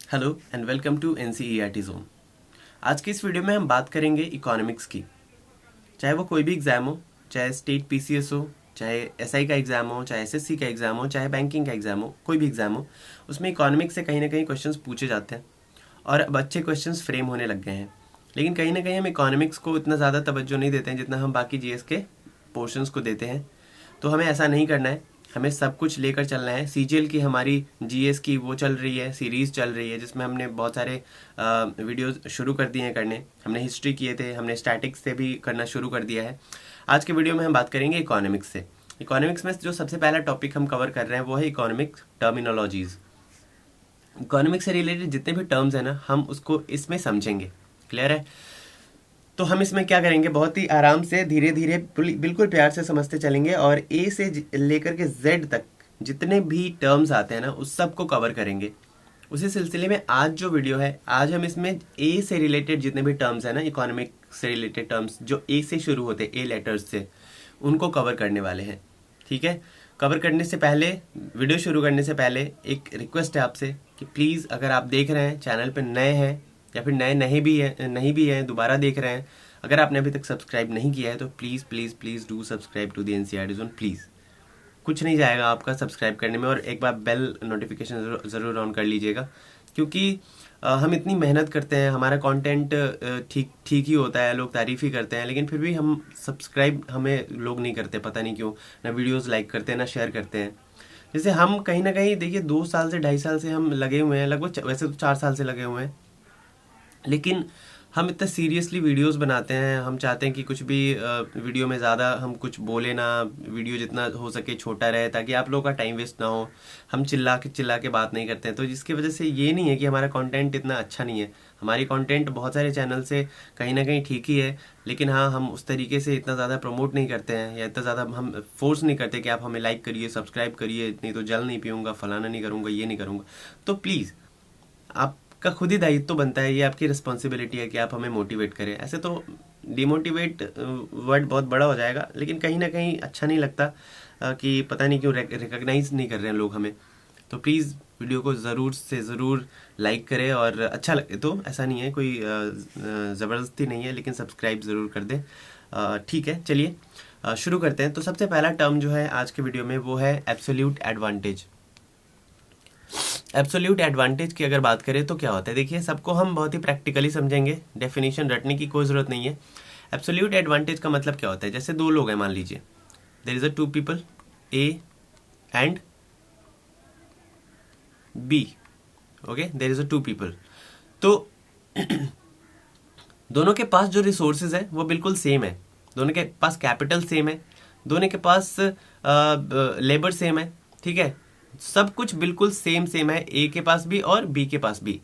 Hello and welcome to NCERT zone. आज की इस वीडियो में हम बात करेंगे इकोनॉमिक्स की। चाहे वो कोई भी एग्ज़ाम हो, चाहे स्टेट पीसीएस हो, चाहे एसआई का एग्ज़ाम हो, चाहे एसएससी का एग्ज़ाम हो, चाहे बैंकिंग का एग्ज़ाम हो, कोई भी एग्ज़ाम हो, उसमें इकोनॉमिक्स से कहीं ना कहीं क्वेश्चंस पूछे जाते हैं और अब अच्छे क्वेश्चंस फ्रेम होने लग गए हैं। लेकिन कहीं ना कहीं हम इकोनॉमिक्स को इतना ज़्यादा तवज्जो नहीं देते हैं जितना हम बाकी जीएस के पोर्शंस को देते हैं। तो हमें ऐसा नहीं करना है, हमें सब कुछ लेकर चलना है। सीजीएल की हमारी जीएस की वो चल रही है, सीरीज़ चल रही है, जिसमें हमने बहुत सारे वीडियोस शुरू कर दिए हैं करने। हमने हिस्ट्री किए थे, हमने स्टैटिक्स से भी करना शुरू कर दिया है। आज के वीडियो में हम बात करेंगे इकोनॉमिक्स से। इकोनॉमिक्स में जो सबसे पहला टॉपिक हम कवर कर रहे हैं वो है इकोनॉमिक टर्मिनोलॉजीज़। इकोनॉमिक्स से रिलेटेड जितने भी टर्म्स हैं ना, हम उसको इसमें समझेंगे। क्लियर है? तो हम इसमें क्या करेंगे, बहुत ही आराम से धीरे धीरे बिल्कुल प्यार से समझते चलेंगे और ए से लेकर के जेड तक जितने भी टर्म्स आते हैं ना, उस सब को कवर करेंगे। उसी सिलसिले में आज जो वीडियो है, आज हम इसमें ए से रिलेटेड जितने भी टर्म्स हैं ना, इकोनॉमिक से रिलेटेड टर्म्स जो ए से शुरू होते हैं, ए लेटर्स से, उनको कवर करने वाले हैं। ठीक है? कवर करने से पहले, वीडियो शुरू करने से पहले एक रिक्वेस्ट है आपसे कि प्लीज़, अगर आप देख रहे हैं, चैनल पर नए हैं या फिर नए नहीं भी हैं, दोबारा देख रहे हैं, अगर आपने अभी तक सब्सक्राइब नहीं किया है तो please please please do subscribe to the NCERT zone please. कुछ नहीं जाएगा आपका सब्सक्राइब करने में, और एक बार बेल नोटिफिकेशन ज़रूर ऑन कर लीजिएगा, क्योंकि हम इतनी मेहनत करते हैं, हमारा कंटेंट ठीक ठीक ही होता है, लोग तारीफ़ ही करते हैं, लेकिन फिर भी हम सब्सक्राइब हमें लोग नहीं करते, पता नहीं क्यों। ना वीडियोस लाइक करते हैं, ना शेयर करते हैं। जैसे हम कहीं ना कहीं देखिए 2 साल से 2.5 साल से हम लगे हुए हैं, लगभग वैसे तो 4 साल से लगे हुए हैं, लेकिन हम इतना सीरियसली वीडियोस बनाते हैं। हम चाहते हैं कि कुछ भी वीडियो में ज़्यादा हम कुछ बोले ना, वीडियो जितना हो सके छोटा रहे, ताकि आप लोगों का टाइम वेस्ट ना हो। हम चिल्ला के बात नहीं करते हैं, तो जिसकी वजह से ये नहीं है कि हमारा कंटेंट इतना अच्छा नहीं है। हमारी कंटेंट बहुत सारे चैनल से कहीं ना कहीं ठीक ही है, लेकिन हाँ, हम उस तरीके से इतना ज़्यादा प्रमोट नहीं करते हैं, या इतना ज़्यादा हम फोर्स नहीं करते कि आप हमें लाइक करिए, सब्सक्राइब करिए, नहीं तो जल नहीं पीऊँगा, फलाना नहीं करूँगा, ये नहीं करूँगा। तो प्लीज़, आपका खुद ही दायित्व तो बनता है, ये आपकी रिस्पॉन्सिबिलिटी है कि आप हमें मोटिवेट करें। ऐसे तो डिमोटिवेट वर्ड बहुत बड़ा हो जाएगा, लेकिन कहीं ना कहीं अच्छा नहीं लगता कि पता नहीं क्यों रिकॉग्नाइज नहीं कर रहे हैं लोग हमें। तो प्लीज़ वीडियो को ज़रूर से ज़रूर लाइक करें, और अच्छा लगे तो, ऐसा नहीं है, कोई ज़बरदस्ती नहीं है, लेकिन सब्सक्राइब ज़रूर कर दें। ठीक है, चलिए शुरू करते हैं। तो सबसे पहला टर्म जो है आज के वीडियो में वो है एब्सोल्यूट एडवांटेज। एब्सोल्यूट एडवांटेज की अगर बात करें तो क्या होता है, देखिए, सबको हम बहुत ही प्रैक्टिकली समझेंगे, डेफिनेशन रटने की कोई ज़रूरत नहीं है। एब्सोल्यूट एडवांटेज का मतलब क्या होता है, जैसे दो लोग हैं, मान लीजिए there is a 2 people, A and B. Okay, there is a 2 people. तो दोनों के पास जो रिसोर्सेज है वो बिल्कुल सेम है, दोनों के पास कैपिटल सेम है, दोनों के पास लेबर सेम है। ठीक है, सब कुछ बिल्कुल सेम सेम है, ए के पास भी और बी के पास भी,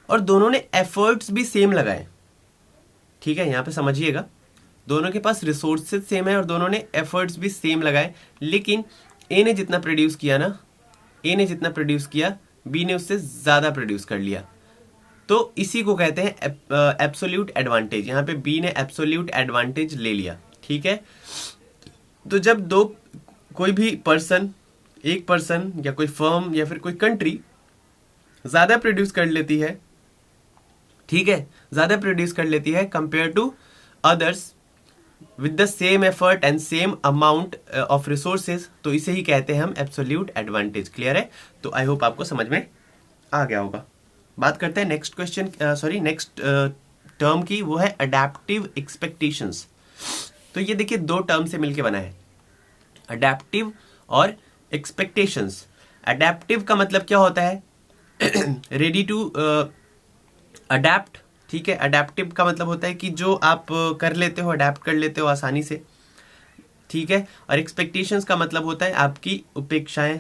और दोनों ने एफर्ट्स भी सेम लगाए। ठीक है, यहाँ पे समझिएगा, दोनों के पास रिसोर्सेज सेम है और दोनों ने एफर्ट्स भी सेम लगाए, लेकिन ए ने जितना प्रोड्यूस किया ना, ए ने जितना प्रोड्यूस किया, बी ने उससे ज़्यादा प्रोड्यूस कर लिया। तो इसी को कहते हैं एब्सोल्यूट एडवांटेज। यहाँ पे बी ने एब्सोल्यूट एडवांटेज ले लिया। ठीक है, तो जब कोई भी पर्सन, एक पर्सन या कोई फर्म या फिर कोई कंट्री ज़्यादा प्रोड्यूस कर लेती है, ठीक है, ज़्यादा प्रोड्यूस कर लेती है compare to others with the same effort and same amount of resources, तो इसे ही कहते हैं हम एब्सोल्यूट एडवांटेज। क्लियर है? तो आई होप आपको समझ में आ गया होगा। बात करते हैं नेक्स्ट क्वेश्चन, नेक्स्ट टर्म की, वो है अडेप्टिव एक्सपेक्टेशंस। तो ये देखिए, दो टर्म से मिलके बना है, अडेप्टिव और एक्सपेक्टेशंस। अडेप्टिव का मतलब क्या होता है, रेडी टू अडेप्ट। ठीक है, अडेप्टिव का मतलब होता है कि जो आप कर लेते हो, अडेप्ट कर लेते हो आसानी से। ठीक है, और एक्सपेक्टेशंस का मतलब होता है आपकी अपेक्षाएं,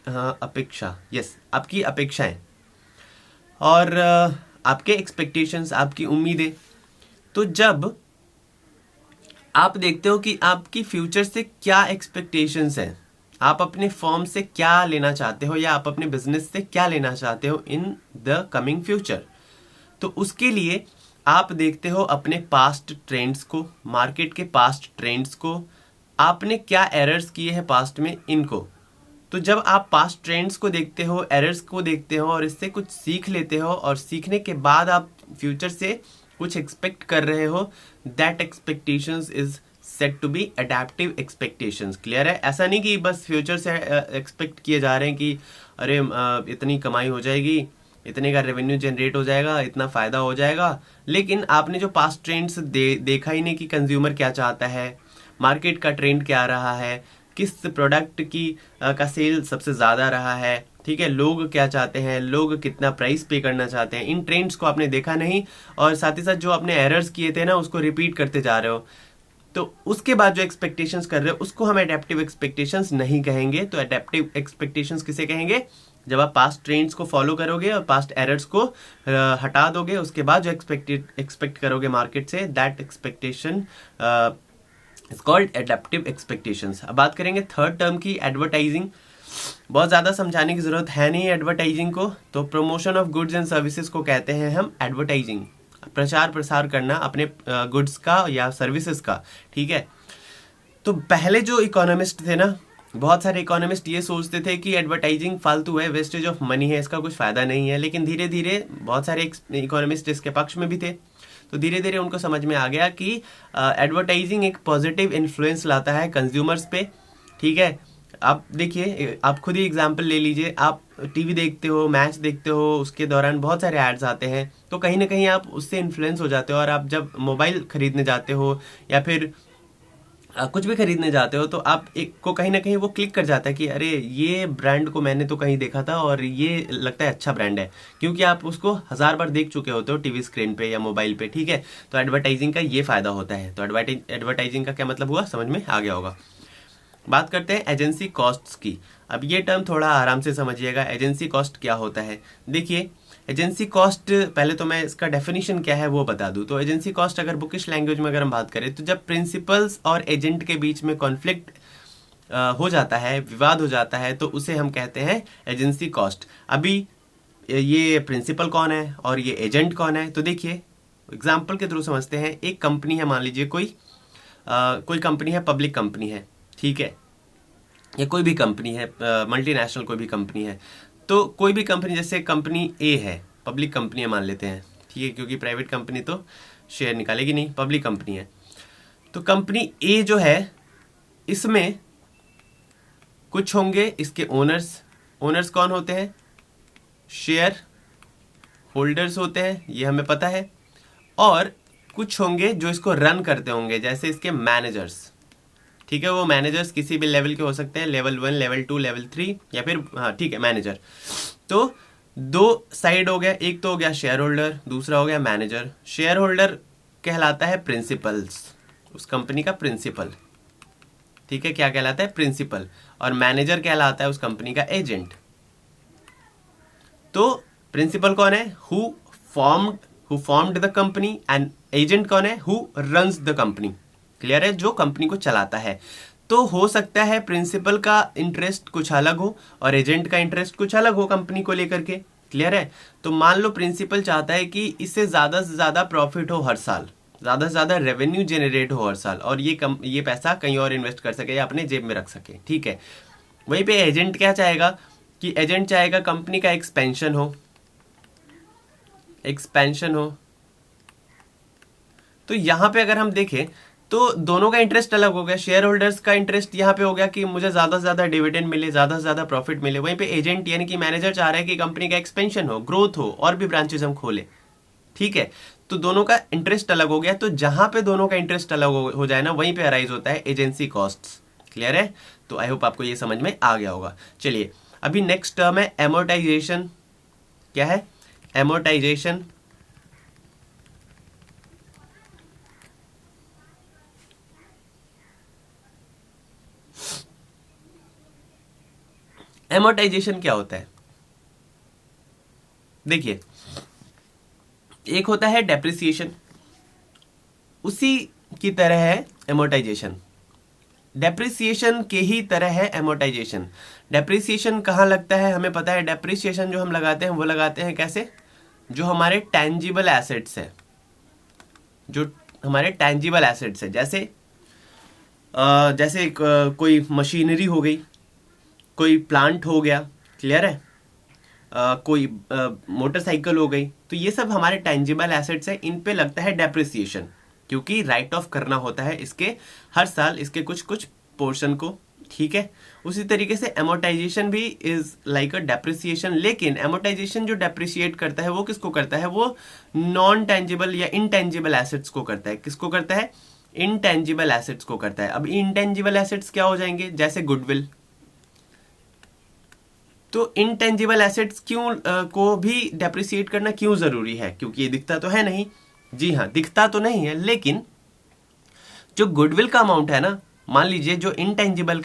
अपेक्षा, यस, आपकी अपेक्षाएं और आपके एक्सपेक्टेशंस, आपकी उम्मीदें। तो जब आप देखते हो कि आपकी फ्यूचर से क्या एक्सपेक्टेशंस हैं, आप अपने फर्म से क्या लेना चाहते हो, या आप अपने बिजनेस से क्या लेना चाहते हो इन द कमिंग फ्यूचर, तो उसके लिए आप देखते हो अपने पास्ट ट्रेंड्स को, मार्केट के पास्ट ट्रेंड्स को, आपने क्या एरर्स किए हैं पास्ट में, इनको, तो जब आप पास्ट ट्रेंड्स को देखते हो, एरर्स को देखते हो और इससे कुछ सीख लेते हो और सीखने के बाद आप फ्यूचर से कुछ एक्सपेक्ट कर रहे हो, that expectations is set to be adaptive expectations. Clear है? ऐसा नहीं कि बस फ्यूचर से एक्सपेक्ट किए जा रहे हैं कि अरे इतनी कमाई हो जाएगी, इतने का रेवेन्यू जनरेट हो जाएगा, इतना फायदा हो जाएगा, लेकिन आपने जो पास्ट ट्रेंड्स देखा ही नहीं कि कंज्यूमर क्या चाहता है, मार्केट का ट्रेंड क्या रहा है, किस प्रोडक्ट की का सेल सबसे ज़्यादा रहा है, ठीक है, लोग क्या चाहते हैं, लोग कितना प्राइस पे करना चाहते हैं, इन ट्रेंड्स को आपने देखा नहीं और साथ ही साथ जो आपने एरर्स किए थे ना उसको रिपीट करते जा रहे हो, तो उसके बाद जो एक्सपेक्टेशंस कर रहे हो उसको हम एडेप्टिव एक्सपेक्टेशंस नहीं कहेंगे। तो एडेप्टिव एक्सपेक्टेशंस किसे कहेंगे? जब आप पास्ट ट्रेंड्स को फॉलो करोगे और पास्ट एरर्स को हटा दोगे, उसके बाद जो एक्सपेक्ट करोगे मार्केट से, that expectation is called adaptive expectations. अब बात करेंगे थर्ड टर्म की, एडवर्टाइजिंग। बहुत ज़्यादा समझाने की ज़रूरत है नहीं एडवर्टाइजिंग को, तो promotion of goods and services को कहते हैं हम एडवर्टाइजिंग, प्रचार प्रसार करना अपने गुड्स का या सर्विसेज का, ठीक है। तो पहले जो इकोनॉमिस्ट थे ना, बहुत सारे इकोनॉमिस्ट ये सोचते थे कि एडवर्टाइजिंग फालतू है, वेस्टेज ऑफ मनी है, इसका कुछ फ़ायदा नहीं है, लेकिन धीरे धीरे बहुत सारे इकोनॉमिस्ट इसके पक्ष में भी थे, तो धीरे धीरे उनको समझ में आ गया कि एडवर्टाइजिंग एक पॉजिटिव इन्फ्लुएंस लाता है कंज्यूमर्स पे, ठीक है। आप देखिए, आप खुद ही एग्जांपल ले लीजिए, आप टीवी देखते हो, मैच देखते हो, उसके दौरान बहुत सारे एड्स आते हैं, तो कहीं ना कहीं आप उससे इन्फ्लुएंस हो जाते हो, और आप जब मोबाइल खरीदने जाते हो या फिर कुछ भी खरीदने जाते हो, तो आप एक को कहीं ना कहीं वो क्लिक कर जाता है कि अरे ये ब्रांड को मैंने तो कहीं देखा था और ये लगता है अच्छा ब्रांड है, क्योंकि आप उसको 1000 बार देख चुके होते हो टीवी स्क्रीन पे या मोबाइल पे, ठीक है। तो एडवर्टाइजिंग का ये फायदा होता है। तो एडवर्टाइजिंग का क्या मतलब हुआ, समझ में आ गया होगा। बात करते हैं एजेंसी कॉस्ट्स की। अब ये टर्म थोड़ा आराम से समझिएगा, एजेंसी कॉस्ट क्या होता है। देखिए, एजेंसी कॉस्ट, पहले तो मैं इसका डेफिनेशन क्या है वो बता दूं। तो एजेंसी कॉस्ट अगर बुकिश लैंग्वेज में अगर हम बात करें, तो जब प्रिंसिपल्स और एजेंट के बीच में कॉन्फ्लिक्ट हो जाता है, विवाद हो जाता है, तो उसे हम कहते हैं एजेंसी कॉस्ट। अभी ये प्रिंसिपल कौन है और ये एजेंट कौन है, तो देखिए एग्जाम्पल के थ्रू समझते हैं। एक कंपनी है, मान लीजिए कोई कंपनी है, पब्लिक कंपनी है, ठीक है, या कोई भी कंपनी है, मल्टीनेशनल कोई भी कंपनी है। तो कोई भी कंपनी, जैसे कंपनी ए है, पब्लिक कंपनी है मान लेते हैं, ठीक है, क्योंकि प्राइवेट कंपनी तो शेयर निकालेगी नहीं, पब्लिक कंपनी है। तो कंपनी ए जो है, इसमें कुछ होंगे इसके ओनर्स कौन होते हैं, शेयर होल्डर्स होते हैं, ये हमें पता है, और कुछ होंगे जो इसको रन करते होंगे, जैसे इसके मैनेजर्स, ठीक है। वो मैनेजर्स किसी भी लेवल के हो सकते हैं, लेवल 1, लेवल 2, लेवल 3, या फिर हाँ ठीक है मैनेजर। तो दो साइड हो गया, एक तो हो गया शेयर होल्डर, दूसरा हो गया मैनेजर। शेयर होल्डर कहलाता है प्रिंसिपल्स, उस कंपनी का प्रिंसिपल, ठीक है, क्या कहलाता है, प्रिंसिपल। और मैनेजर कहलाता है उस कंपनी का एजेंट। तो प्रिंसिपल कौन है, who formed the company, and agent कौन है, who runs the company. Clear है, जो कंपनी को चलाता है। तो हो सकता है प्रिंसिपल का इंटरेस्ट कुछ अलग हो और एजेंट का इंटरेस्ट कुछ अलग हो कंपनी को लेकर के। क्लियर है। तो मान लो प्रिंसिपल चाहता है कि इससे ज़्यादा से ज़्यादा प्रॉफिट हो हर साल, ज़्यादा से ज़्यादा रेवेन्यू जनरेट हो हर साल, और ये पैसा कहीं और इन्वेस्ट कर सके या अपने जेब में रख सके, ठीक है। वहीं पे एजेंट क्या चाहेगा कि एजेंट चाहेगा कंपनी का एक्सपेंशन हो। तो यहाँ पे अगर हम देखें तो दोनों का इंटरेस्ट अलग हो गया। शेयर होल्डर्स का इंटरेस्ट यहाँ पे हो गया कि मुझे ज़्यादा से ज़्यादा डिविडेंड मिले, ज़्यादा से ज़्यादा प्रॉफिट मिले। वहीं पे एजेंट यानी कि मैनेजर चाह रहा है कि कंपनी का एक्सपेंशन हो, ग्रोथ हो, और भी ब्रांचेस हम खोले, ठीक है। तो दोनों का इंटरेस्ट अलग हो गया। तो जहां पे दोनों का इंटरेस्ट अलग हो जाए ना, वहीं पे अराइज होता है एजेंसी कॉस्ट्स। क्लियर है। तो आई होप आपको ये समझ में आ गया होगा। चलिए अभी नेक्स्ट टर्म है एमोर्टाइजेशन। क्या है एमोर्टाइजेशन? एमोर्टाइजेशन क्या होता है? देखिए, एक होता है डेप्रिसिएशन, उसी की तरह है एमोर्टाइजेशन। डेप्रिसिएशन के ही तरह है एमोर्टाइजेशन। डेप्रिसिएशन कहाँ लगता है हमें पता है। डेप्रिसिएशन जो हम लगाते हैं वो लगाते हैं कैसे? जो हमारे टैंजिबल एसेट्स है, जो हमारे टैंजिबल एसेट्स है, जैसे कोई मशीनरी हो गई, कोई प्लांट हो गया, क्लियर है, कोई मोटरसाइकिल हो गई, तो ये सब हमारे टेंजिबल एसेट्स है, इन पे लगता है डेप्रिसिएशन, क्योंकि राइट ऑफ करना होता है इसके हर साल इसके कुछ कुछ पोर्शन को, ठीक है। उसी तरीके से एमोटाइजेशन भी इज लाइक अ डेप्रिसिएशन, लेकिन एमोटाइजेशन जो डेप्रिशिएट करता है वो किसको करता है, वो नॉन टेंजिबल या इनटेंजिबल एसेट्स को करता है। किसको करता है, इनटेंजिबल एसेट्स को करता है। अब इनटेंजिबल एसेट्स क्या हो जाएंगे, जैसे गुडविल। तो इनटेंजिबल एसेट्स क्यों को भी डेप्रिसिएट करना क्यों जरूरी है, क्योंकि ये दिखता तो है नहीं, जी हाँ दिखता तो नहीं है, लेकिन जो गुडविल का अमाउंट है ना, मान लीजिए जो इनटेंजिबल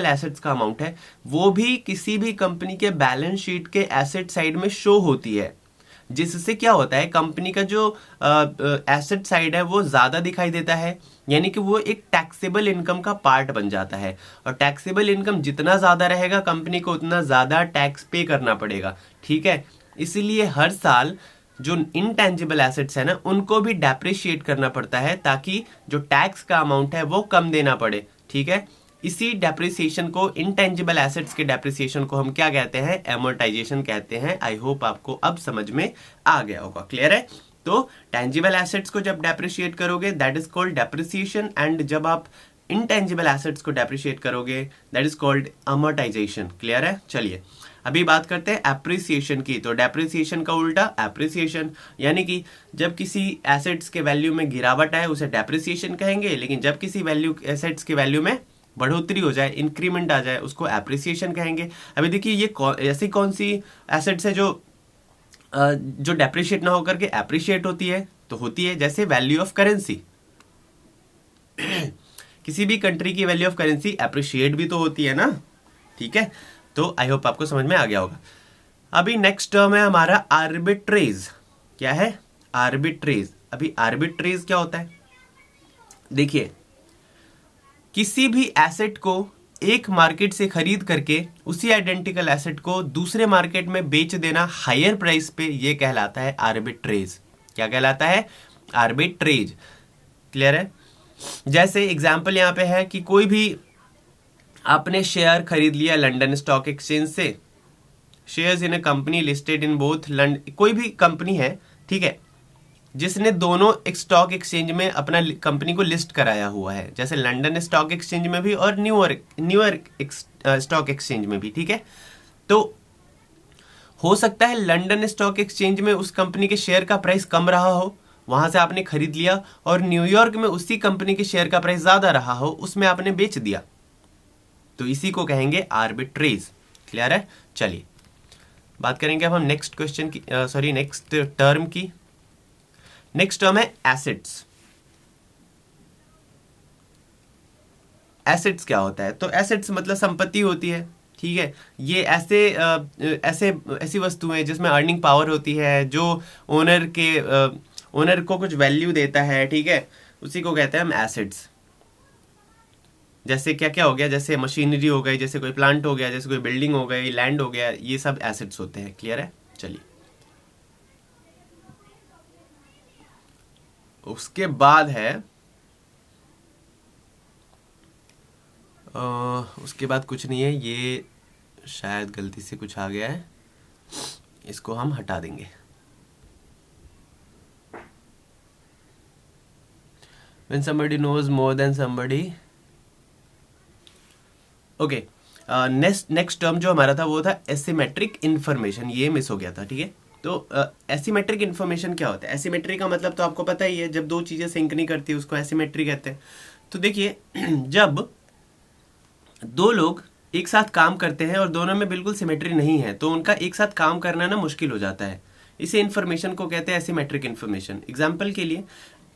एसेट्स का अमाउंट है वो भी किसी भी कंपनी के बैलेंस शीट के एसेट साइड में शो होती है, जिससे क्या होता है, कंपनी का जो एसेट साइड है वो ज्यादा दिखाई देता है, यानी कि वो एक टैक्सेबल इनकम का पार्ट बन जाता है। और टैक्सेबल इनकम जितना ज्यादा रहेगा कंपनी को उतना ज्यादा टैक्स पे करना पड़ेगा, ठीक है। इसीलिए हर साल जो इनटेंजिबल एसेट्स है ना उनको भी डेप्रिशिएट करना पड़ता है, ताकि जो टैक्स का अमाउंट है वो कम देना पड़े, ठीक है। इसी डेप्रिसिएशन को, इनटेंजिबल एसेट्स के डेप्रिसिएशन को हम क्या कहते हैं, एमोर्टाइजेशन कहते हैं। आई होप आपको अब समझ में आ गया होगा, क्लियर है। तो टेंजिबल एसेट्स को जब डेप्रिशिएट करोगे that is called depreciation, and जब आप इनटेंजिबल एसेट्स को डेप्रिशिएट करोगे that is called amortisation, clear है। चलिए अभी बात करते हैं एप्रिसिएशन की। तो डेप्रिसिएशन का उल्टा एप्रिसिएशन, यानी कि जब किसी एसेट्स के वैल्यू में गिरावट आए उसे डेप्रिसिएशन कहेंगे, लेकिन जब किसी वैल्यू एसेट्स के वैल्यू में बढ़ोतरी हो जाए, इंक्रीमेंट आ जाए, उसको एप्रिसिएशन कहेंगे। अभी देखिए ये ऐसी कौन सी एसेट्स है जो डेप्रिशिएट ना होकर के एप्रिशिएट होती है, तो होती है जैसे वैल्यू ऑफ करेंसी। किसी भी कंट्री की वैल्यू ऑफ करेंसी एप्रिशिएट भी तो होती है ना, ठीक है। तो आई होप आपको समझ में आ गया होगा। अभी नेक्स्ट टर्म है हमारा आर्बिट्रेज। क्या है, आर्बिट्रेज। अभी आर्बिट्रेज क्या होता है, देखिए किसी भी एसेट को एक मार्केट से खरीद करके उसी आइडेंटिकल एसेट को दूसरे मार्केट में बेच देना हायर प्राइस पे, ये कहलाता है आर्बिट्रेज। क्या कहलाता है, आर्बिट्रेज, क्लियर है। जैसे एग्जांपल यहां पे है कि कोई भी आपने शेयर खरीद लिया लंदन स्टॉक एक्सचेंज से, shares in A company listed in both London, कोई भी कंपनी है, ठीक है, जिसने दोनों स्टॉक एक्सचेंज में अपना कंपनी को लिस्ट कराया हुआ है, जैसे लंदन स्टॉक एक्सचेंज में भी और न्यूयॉर्क स्टॉक एक्सचेंज में भी, ठीक है। तो हो सकता है लंदन स्टॉक एक्सचेंज में उस कंपनी के शेयर का प्राइस कम रहा हो, वहां से आपने खरीद लिया, और न्यूयॉर्क में उसी कंपनी के शेयर का प्राइस ज्यादा रहा हो, उसमें आपने बेच दिया, तो इसी को कहेंगे आर्बिट्रेज, क्लियर है। चलिए बात करेंगे अब हम नेक्स्ट क्वेश्चन की, नेक्स्ट टर्म की। नेक्स्ट टर्म है एसेट्स। एसेट्स क्या होता है, तो एसेट्स मतलब संपत्ति होती है, ठीक है। ये ऐसी वस्तुएं हैं जिसमें अर्निंग पावर होती है, जो ओनर को कुछ वैल्यू देता है, ठीक है, उसी को कहते हैं हम एसेट्स। जैसे क्या क्या हो गया, जैसे मशीनरी हो गई, जैसे कोई प्लांट हो गया, जैसे कोई बिल्डिंग हो गई, लैंड हो गया, ये सब एसेट्स होते हैं, क्लियर है। चलिए उसके बाद है उसके बाद कुछ नहीं है, ये शायद गलती से कुछ आ गया है, इसको हम हटा देंगे। When somebody knows more than somebody, okay. Next term जो हमारा था वो था एसिमेट्रिक इंफॉर्मेशन, ये मिस हो गया था, ठीक है। तो एसिमेट्रिक इंफॉर्मेशन क्या होता है, एसिमेट्री का मतलब तो आपको पता ही है, जब दो चीजें सिंक नहीं करती उसको एसिमेट्री कहते हैं। तो देखिए जब दो लोग एक साथ काम करते हैं और दोनों में बिल्कुल सिमेट्री नहीं है, तो उनका एक साथ काम करना ना मुश्किल हो जाता है, इसे इंफॉर्मेशन को कहते हैं एसिमेट्रिक इंफॉर्मेशन। एग्जाम्पल के लिए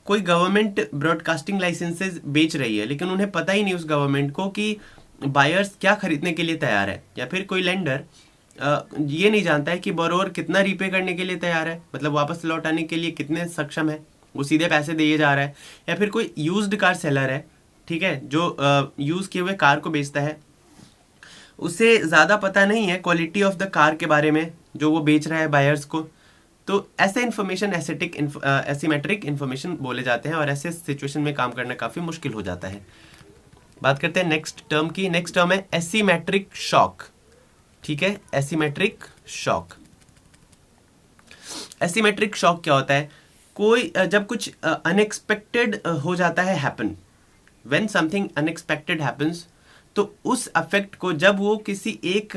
कोई गवर्नमेंट ब्रॉडकास्टिंग लाइसेंसेज बेच रही है, लेकिन उन्हें पता ही नहीं उस गवर्नमेंट को कि बायर्स क्या खरीदने के लिए तैयार है, या फिर कोई लेंडर ये नहीं जानता है कि बोरोवर कितना रीपे करने के लिए तैयार है, मतलब वापस लौटाने के लिए कितने सक्षम है, वो सीधे पैसे दिए जा रहा है। या फिर कोई यूज्ड कार सेलर है, ठीक है, जो यूज किए हुए कार को बेचता है, उसे ज्यादा पता नहीं है क्वालिटी ऑफ द कार के बारे में जो वो बेच रहा है बायर्स को। तो ऐसे इन्फॉर्मेशन एसिमेट्रिक इन्फॉर्मेशन बोले जाते हैं, और ऐसे सिचुएशन में काम करना काफी मुश्किल हो जाता है। बात करते हैं नेक्स्ट टर्म की। नेक्स्ट टर्म है एसिमेट्रिक शॉक। ठीक है, एसिमेट्रिक शॉक। एसिमेट्रिक शॉक क्या होता है? कोई जब कुछ अनएक्सपेक्टेड हो जाता है happen, when something unexpected happens, तो उस अफेक्ट को जब वो किसी एक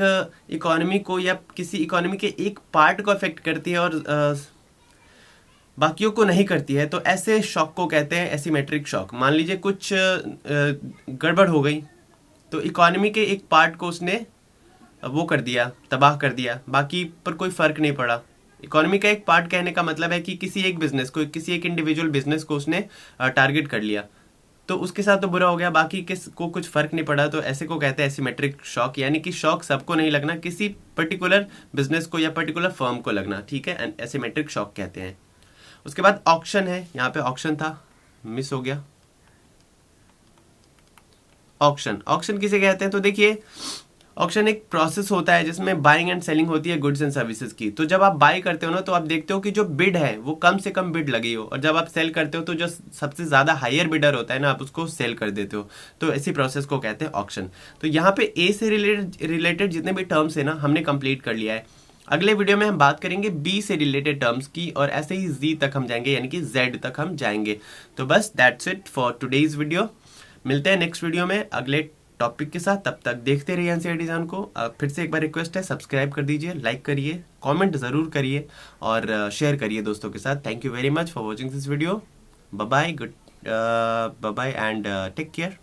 इकोनॉमी को या किसी इकोनॉमी के एक पार्ट को अफेक्ट करती है और बाकियों को नहीं करती है, तो ऐसे शॉक को कहते हैं एसिमेट्रिक शॉक। मान लीजिए कुछ गड़बड़ हो गई, तो इकोनॉमी के एक पार्ट को उसने वो कर दिया, तबाह कर दिया, बाकी पर कोई फर्क नहीं पड़ा। इकोनॉमी का एक पार्ट कहने का मतलब है कि किसी एक बिजनेस को, किसी एक इंडिविजुअल बिजनेस को उसने टारगेट कर लिया, तो उसके साथ तो बुरा हो गया, बाकी किस को कुछ फर्क नहीं पड़ा। तो ऐसे को कहते हैं एसिमेट्रिक शॉक, यानी कि शॉक सबको नहीं लगना, किसी पर्टिकुलर बिजनेस को या पर्टिकुलर फर्म को लगना। ठीक है, एसिमेट्रिक शॉक कहते हैं। उसके बाद ऑक्शन है, यहाँ पे ऑक्शन था, मिस हो गया। ऑक्शन, ऑक्शन किसे कहते हैं? तो देखिए, ऑक्शन एक प्रोसेस होता है जिसमें बाइंग एंड सेलिंग होती है गुड्स एंड सर्विसेज की। तो जब आप बाय करते हो ना, तो आप देखते हो कि जो बिड है वो कम से कम बिड लगी हो, और जब आप सेल करते हो तो जो सबसे ज्यादा हायर बिडर होता है ना, आप उसको सेल कर देते हो। तो इसी प्रोसेस को कहते हैं ऑक्शन। तो यहाँ पे ए से रिलेटेड जितने भी टर्म्स है ना, हमने कंप्लीट कर लिया है। अगले वीडियो में हम बात करेंगे बी से रिलेटेड टर्म्स की, और ऐसे ही जी तक हम जाएंगे, यानी कि जेड तक हम जाएंगे। तो बस that's it for today's video. मिलते हैं नेक्स्ट वीडियो में अगले टॉपिक के साथ। तब तक देखते रहिए एनसीईआरटी जान को। फिर से एक बार रिक्वेस्ट है, सब्सक्राइब कर दीजिए, लाइक करिए, कमेंट जरूर करिए और शेयर करिए दोस्तों के साथ। Thank you very much for watching this video. Bye bye, goodbye bye and take care.